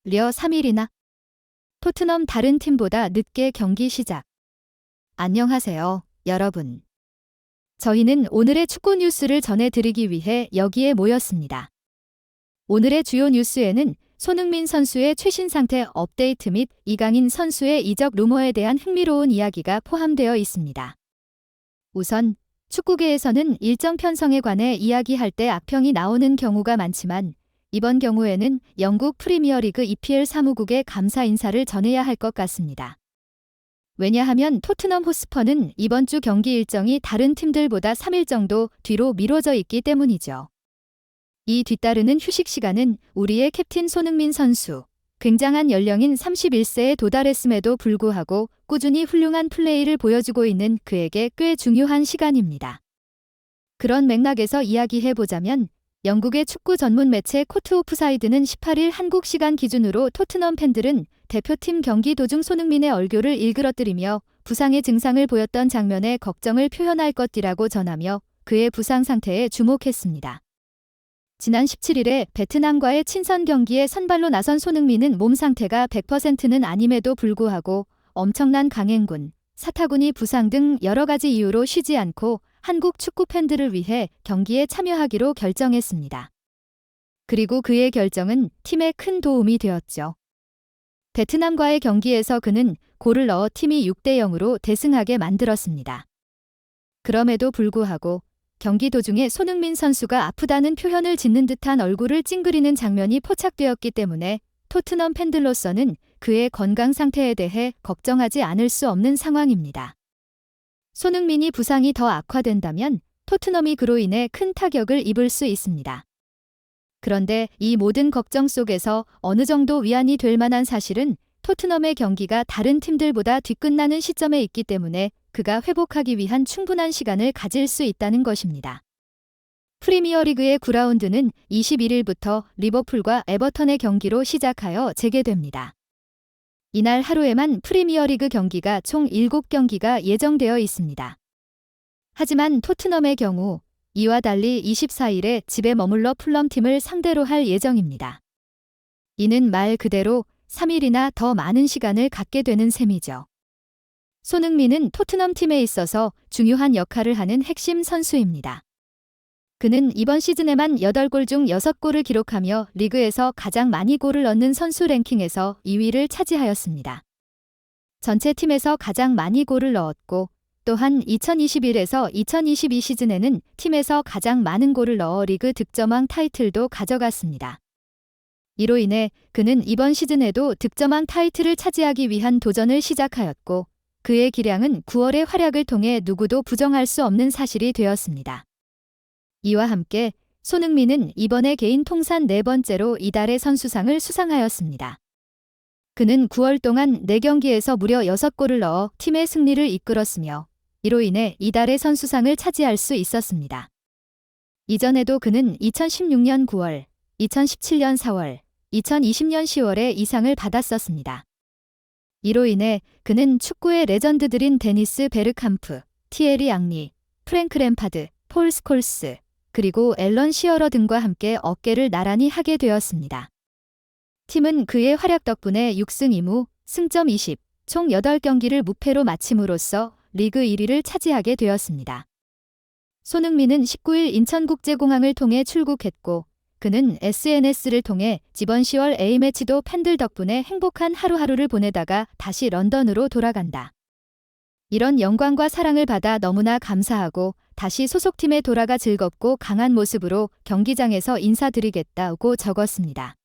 려 3일이나 토트넘 다른 팀보다 늦게 경기 시작. 안녕하세요, 여러분. 저희는 오늘의 축구 뉴스를 전해드리기 위해 여기에 모였습니다. 오늘의 주요 뉴스에는 손흥민 선수의 최신 상태 업데이트 및 이강인 선수의 이적 루머에 대한 흥미로운 이야기가 포함되어 있습니다. 우선 축구계에서는 일정 편성에 관해 이야기할 때 악평이 나오는 경우가 많지만 이번 경우에는 영국 프리미어리그 EPL 사무국에 감사 인사를 전해야 할 것 같습니다. 왜냐하면 토트넘 호스퍼는 이번 주 경기 일정이 다른 팀들보다 3일 정도 뒤로 미뤄져 있기 때문이죠. 이 뒤따르는 휴식 시간은 우리의 캡틴 손흥민 선수, 굉장한 연령인 31세에 도달했음에도 불구하고 꾸준히 훌륭한 플레이를 보여주고 있는 그에게 꽤 중요한 시간입니다. 그런 맥락에서 이야기해보자면 영국의 축구 전문 매체 코트 오프사이드는 18일 한국 시간 기준으로 토트넘 팬들은 대표팀 경기 도중 손흥민의 얼굴을 일그러뜨리며 부상의 증상을 보였던 장면에 걱정을 표현할 것이라고 전하며 그의 부상 상태에 주목했습니다. 지난 17일에 베트남과의 친선 경기에 선발로 나선 손흥민은 몸 상태가 100%는 아님에도 불구하고 엄청난 강행군, 사타구니 부상 등 여러 가지 이유로 쉬지 않고 한국 축구 팬들을 위해 경기에 참여하기로 결정했습니다. 그리고 그의 결정은 팀에 큰 도움이 되었죠. 베트남과의 경기에서 그는 골을 넣어 팀이 6대0으로 대승하게 만들었습니다. 그럼에도 불구하고 경기 도중에 손흥민 선수가 아프다는 표현을 짓는 듯한 얼굴을 찡그리는 장면이 포착되었기 때문에 토트넘 팬들로서는 그의 건강 상태에 대해 걱정하지 않을 수 없는 상황입니다. 손흥민이 부상이 더 악화된다면 토트넘이 그로 인해 큰 타격을 입을 수 있습니다. 그런데 이 모든 걱정 속에서 어느 정도 위안이 될 만한 사실은 토트넘의 경기가 다른 팀들보다 뒤끝나는 시점에 있기 때문에 그가 회복하기 위한 충분한 시간을 가질 수 있다는 것입니다. 프리미어리그의 9라운드는 21일부터 리버풀과 에버턴의 경기로 시작하여 재개됩니다. 이날 하루에만 프리미어리그 경기가 총 7경기가 예정되어 있습니다. 하지만 토트넘의 경우 이와 달리 24일에 집에 머물러 풀럼팀을 상대로 할 예정입니다. 이는 말 그대로 3일이나 더 많은 시간을 갖게 되는 셈이죠. 손흥민은 토트넘 팀에 있어서 중요한 역할을 하는 핵심 선수입니다. 그는 이번 시즌에만 8골 중 6골을 기록하며 리그에서 가장 많이 골을 넣는 선수 랭킹에서 2위를 차지하였습니다. 전체 팀에서 가장 많이 골을 넣었고 또한 2021에서 2022 시즌에는 팀에서 가장 많은 골을 넣어 리그 득점왕 타이틀도 가져갔습니다. 이로 인해 그는 이번 시즌에도 득점왕 타이틀을 차지하기 위한 도전을 시작하였고 그의 기량은 9월의 활약을 통해 누구도 부정할 수 없는 사실이 되었습니다. 이와 함께 손흥민은 이번에 개인 통산 4번째로 이달의 선수상을 수상하였습니다. 그는 9월 동안 4경기에서 무려 6골을 넣어 팀의 승리를 이끌었으며 이로 인해 이달의 선수상을 차지할 수 있었습니다. 이전에도 그는 2016년 9월, 2017년 4월, 2020년 10월에 이 상을 받았었습니다. 이로 인해 그는 축구의 레전드들인 데니스 베르캄프, 티에리 앙리, 프랭크 램파드, 폴 스콜스, 그리고 앨런 시어러 등과 함께 어깨를 나란히 하게 되었습니다. 팀은 그의 활약 덕분에 6승 2무, 승점 20, 총 8경기를 무패로 마침으로써 리그 1위를 차지하게 되었습니다. 손흥민은 19일 인천국제공항을 통해 출국했고 그는 SNS를 통해 이번 10월 A매치도 팬들 덕분에 행복한 하루하루를 보내다가 다시 런던으로 돌아간다. 이런 영광과 사랑을 받아 너무나 감사하고 다시 소속팀에 돌아가 즐겁고 강한 모습으로 경기장에서 인사드리겠다고 적었습니다.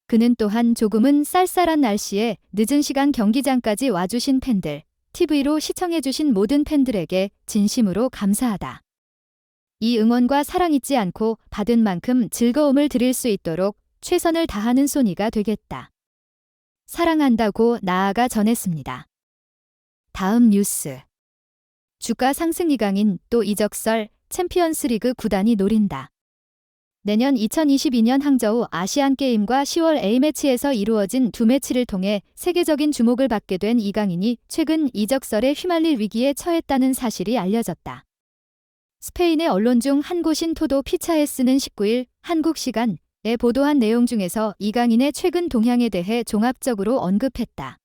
그는 또한 조금은 쌀쌀한 날씨에 늦은 시간 경기장까지 와주신 팬들, TV로 시청해주신 모든 팬들에게 진심으로 감사하다. 이 응원과 사랑 잊지 않고 받은 만큼 즐거움을 드릴 수 있도록 최선을 다하는 소니가 되겠다. 사랑한다고 나아가 전했습니다. 다음 뉴스. 주가 상승 이강인 또 이적설 챔피언스리그 구단이 노린다. 내년 2022년 항저우 아시안게임과 10월 A매치에서 이루어진 두 매치를 통해 세계적인 주목을 받게 된 이강인이 최근 이적설에 휘말릴 위기에 처했다는 사실이 알려졌다. 스페인의 언론 중 한 곳인 토도 피차에스는 19일 한국 시간 보도한 내용 중에서 이강인의 최근 동향에 대해 종합적으로 언급했다.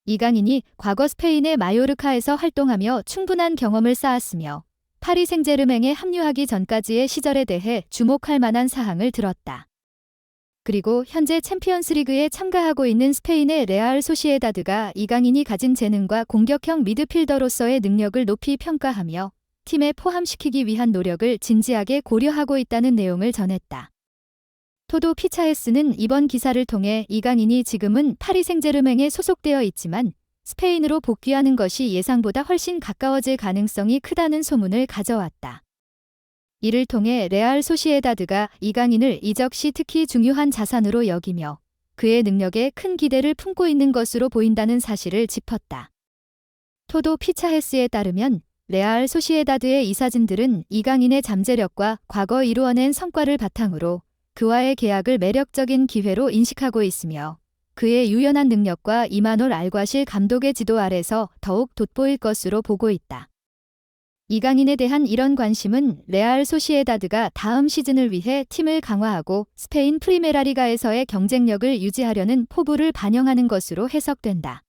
이강인이 과거 스페인의 마요르카에서 활동하며 충분한 경험을 쌓았으며 파리 생제르맹에 합류하기 전까지의 시절에 대해 주목할 만한 사항을 들었다. 그리고 현재 챔피언스리그에 참가하고 있는 스페인의 레알 소시에다드가 이강인이 가진 재능과 공격형 미드필더로서의 능력을 높이 평가하며 팀에 포함시키기 위한 노력을 진지하게 고려하고 있다는 내용을 전했다. 토도 피차헤스는 이번 기사를 통해 이강인이 지금은 파리 생제르맹에 소속되어 있지만 스페인으로 복귀하는 것이 예상보다 훨씬 가까워질 가능성이 크다는 소문을 가져왔다. 이를 통해 레알 소시에다드가 이강인을 이적 시 특히 중요한 자산으로 여기며 그의 능력에 큰 기대를 품고 있는 것으로 보인다는 사실을 짚었다. 토도 피차헤스에 따르면 레알 소시에다드의 이사진들은 이강인의 잠재력과 과거 이루어낸 성과를 바탕으로 그와의 계약을 매력적인 기회로 인식하고 있으며 그의 유연한 능력과 이마놀 알과실 감독의 지도 아래서 더욱 돋보일 것으로 보고 있다. 이강인에 대한 이런 관심은 레알 소시에다드가 다음 시즌을 위해 팀을 강화하고 스페인 프리메라리가에서의 경쟁력을 유지하려는 포부를 반영하는 것으로 해석된다.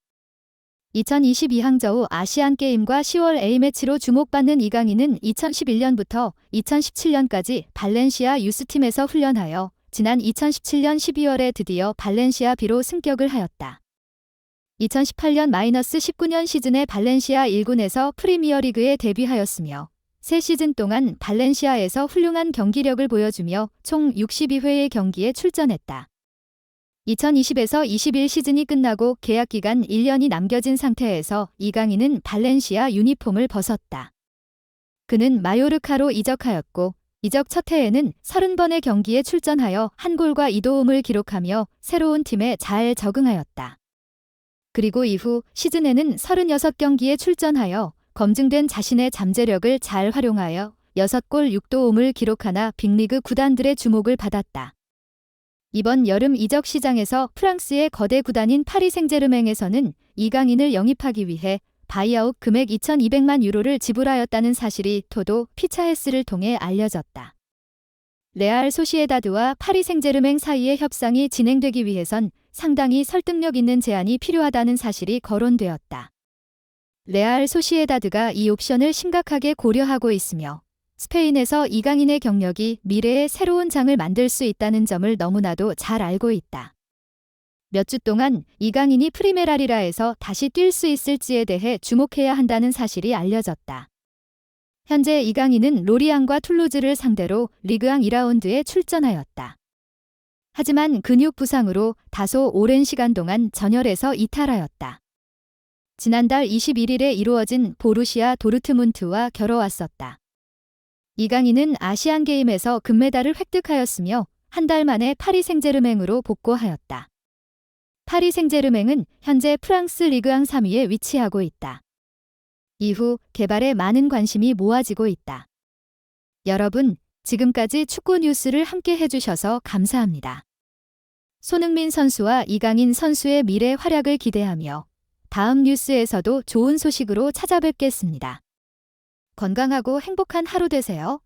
2022 항저우 아시안게임과 10월 A매치로 주목받는 이강인은 2011년부터 2017년까지 발렌시아 유스팀에서 훈련하여 지난 2017년 12월에 드디어 발렌시아 B로 승격을 하였다. 2018-19년 시즌에 발렌시아 1군에서 프리미어리그에 데뷔하였으며 새 시즌 동안 발렌시아에서 훌륭한 경기력을 보여주며 총 62회의 경기에 출전했다. 2020에서 21 시즌이 끝나고 계약 기간 1년이 남겨진 상태에서 이강인은 발렌시아 유니폼을 벗었다. 그는 마요르카로 이적하였고 이적 첫 해에는 30번의 경기에 출전하여 1골과 2도움을 기록하며 새로운 팀에 잘 적응하였다. 그리고 이후 시즌에는 36경기에 출전하여 검증된 자신의 잠재력을 잘 활용하여 6골 6도움을 기록하나 빅리그 구단들의 주목을 받았다. 이번 여름 이적 시장에서 프랑스의 거대 구단인 파리 생제르맹에서는 이강인을 영입하기 위해 바이아웃 금액 2,200만 유로를 지불하였다는 사실이 토도 피차헤스를 통해 알려졌다. 레알 소시에다드와 파리 생제르맹 사이의 협상이 진행되기 위해선 상당히 설득력 있는 제안이 필요하다는 사실이 거론되었다. 레알 소시에다드가 이 옵션을 심각하게 고려하고 있으며 스페인에서 이강인의 경력이 미래의 새로운 장을 만들 수 있다는 점을 너무나도 잘 알고 있다. 몇 주 동안 이강인이 프리메라리라에서 다시 뛸 수 있을지에 대해 주목해야 한다는 사실이 알려졌다. 현재 이강인은 로리앙과 툴루즈를 상대로 리그앙 2라운드에 출전하였다. 하지만 근육 부상으로 다소 오랜 시간 동안 전열에서 이탈하였다. 지난달 21일에 이루어진 보루시아 도르트문트와 겨뤄왔었다. 이강인은 아시안게임에서 금메달을 획득하였으며 한 달 만에 파리 생제르맹으로 복구하였다. 파리 생제르맹은 현재 프랑스 리그앙 3위에 위치하고 있다. 이후 개발에 많은 관심이 모아지고 있다. 여러분, 지금까지 축구 뉴스를 함께 해주셔서 감사합니다. 손흥민 선수와 이강인 선수의 미래 활약을 기대하며 다음 뉴스에서도 좋은 소식으로 찾아뵙겠습니다. 건강하고 행복한 하루 되세요.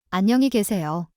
안녕히 계세요.